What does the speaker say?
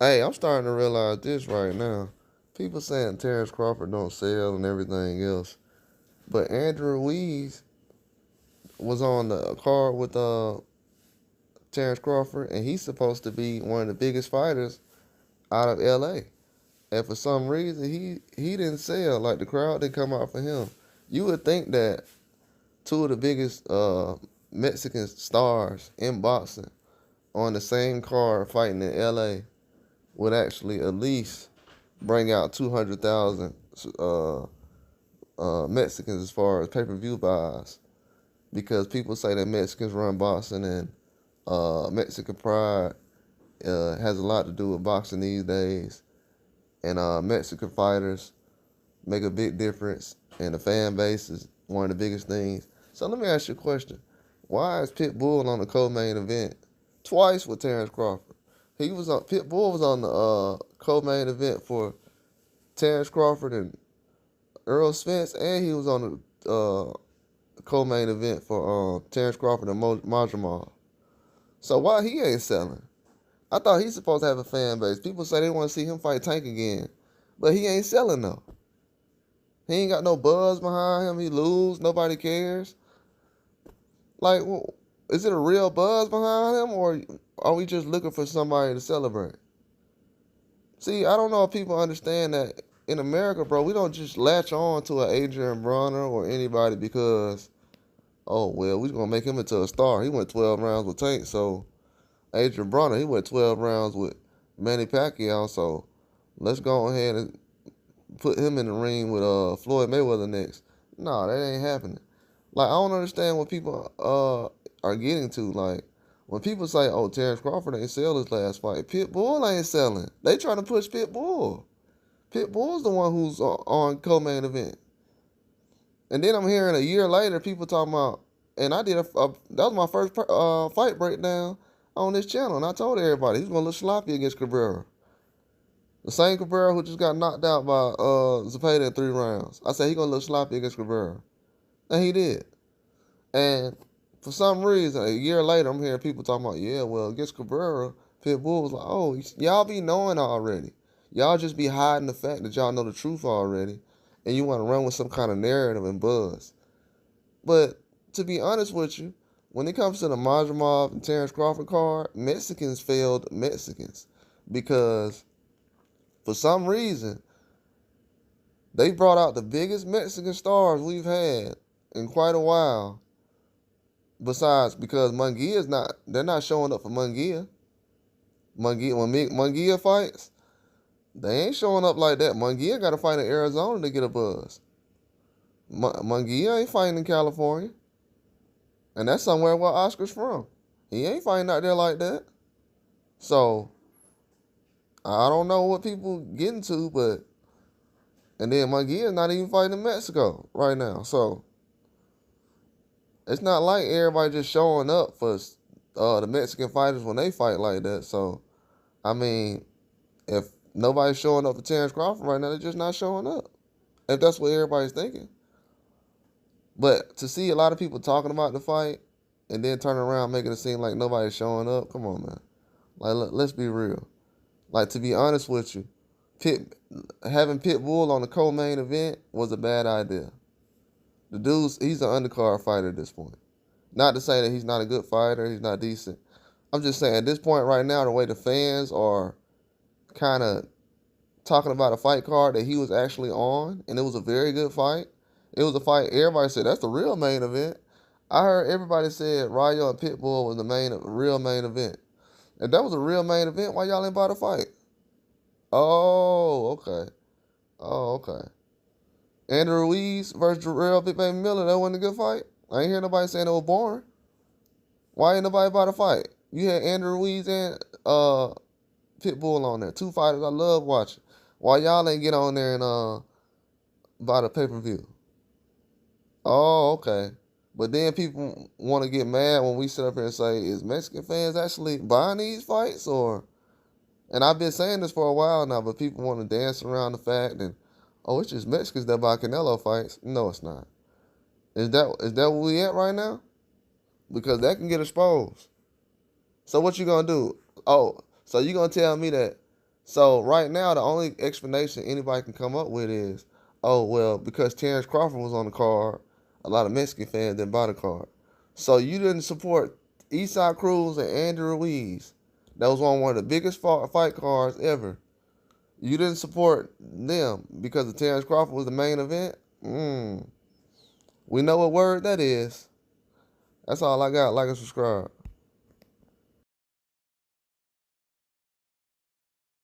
Hey, I'm starting to realize this right now. People saying Terrence Crawford don't sell and everything else, but Andrew Ruiz was on the card with Terrence Crawford, and he's supposed to be one of the biggest fighters out of LA. And for some reason, he didn't sell. Like the crowd didn't come out for him. You would think that two of the biggest Mexican stars in boxing on the same card fighting in LA would actually at least bring out 200,000 Mexicans as far as pay-per-view buys, because people say that Mexicans run boxing, and Mexican pride has a lot to do with boxing these days, and Mexican fighters make a big difference, and the fan base is one of the biggest things. So let me ask you a question. Why is Pitbull on the co-main event twice with Terrence Crawford? Pitbull was on the co-main event for Terrence Crawford and Earl Spence, and he was on the co-main event for Terrence Crawford and Majamal. So why he ain't selling? I thought he's supposed to have a fan base. People say they want to see him fight Tank again, but he ain't selling though. He ain't got no buzz behind him. He lose. Nobody cares. Like, well, is it a real buzz behind him, or are we just looking for somebody to celebrate? See, I don't know if people understand that in America, bro, we don't just latch on to an Adrian Bronner or anybody because, oh, well, we're going to make him into a star. He went 12 rounds with Tank, so Adrian Bronner, he went 12 rounds with Manny Pacquiao, so let's go ahead and put him in the ring with Floyd Mayweather next. No, that ain't happening. Like, I don't understand what people are getting to. Like, when people say, oh, Terrence Crawford ain't sell his last fight, Pitbull ain't selling. They trying to push Pitbull. Pitbull's the one who's on co-main event. And then I'm hearing a year later people talking about, and I did that was my first fight breakdown on this channel, and I told everybody he's going to look sloppy against Cabrera. The same Cabrera who just got knocked out by Zepeda in 3 rounds. I said he's going to look sloppy against Cabrera. And he did. And for some reason, a year later, I'm hearing people talking about, yeah, well, against Cabrera, Pitbull was like, oh, y'all be knowing already. Y'all just be hiding the fact that y'all know the truth already, and you want to run with some kind of narrative and buzz. But to be honest with you, when it comes to the Majamov and Terrence Crawford card, Mexicans failed Mexicans because for some reason, they brought out the biggest Mexican stars we've had in quite a while. Besides, because they're not showing up for Munguia. When Munguia fights, they ain't showing up like that. Munguia got to fight in Arizona to get a buzz. Munguia ain't fighting in California. And that's somewhere where Oscar's from. He ain't fighting out there like that. So, I don't know what people getting to, but... And then Munguia's not even fighting in Mexico right now. So, it's not like everybody just showing up for the Mexican fighters when they fight like that. So, I mean, if nobody's showing up for Terrence Crawford right now, they're just not showing up. If that's what everybody's thinking. But to see a lot of people talking about the fight and then turning around making it seem like nobody's showing up, come on, man. Like, let's be real. Like, to be honest with you, having Pitbull on the co-main event was a bad idea. The he's an undercard fighter at this point. Not to say that he's not a good fighter, he's not decent. I'm just saying at this point right now, the way the fans are kind of talking about a fight card that he was actually on, and it was a very good fight. It was a fight everybody said that's the real main event. I heard everybody said Rayo and Pitbull was the real main event. If that was a real main event, why y'all ain't buy the fight? Oh, okay. Oh, okay. Andrew Ruiz versus Jarrell Big Baby Miller, that wasn't a good fight? I ain't hear nobody saying it was boring. Why ain't nobody buy the fight? You had Andrew Ruiz and Pitbull on there. 2 fighters I love watching. Why y'all ain't get on there and buy the pay-per-view? Oh, okay. But then people want to get mad when we sit up here and say, is Mexican fans actually buying these fights? And I've been saying this for a while now, but people want to dance around the fact that, oh, it's just Mexicans that buy Canelo fights. No, it's not. Is that where we at right now? Because that can get exposed. So what you gonna do? Oh, so you gonna tell me that So right now, the only explanation anybody can come up with is, oh well, because Terrence Crawford was on the card, a lot of Mexican fans didn't buy the card. So you didn't support Eastside Cruz and Andy Ruiz. That was on one of the biggest fight cards ever. You didn't support them because the Terrence Crawford was the main event. We know what word that is. That's all I got. Like and subscribe.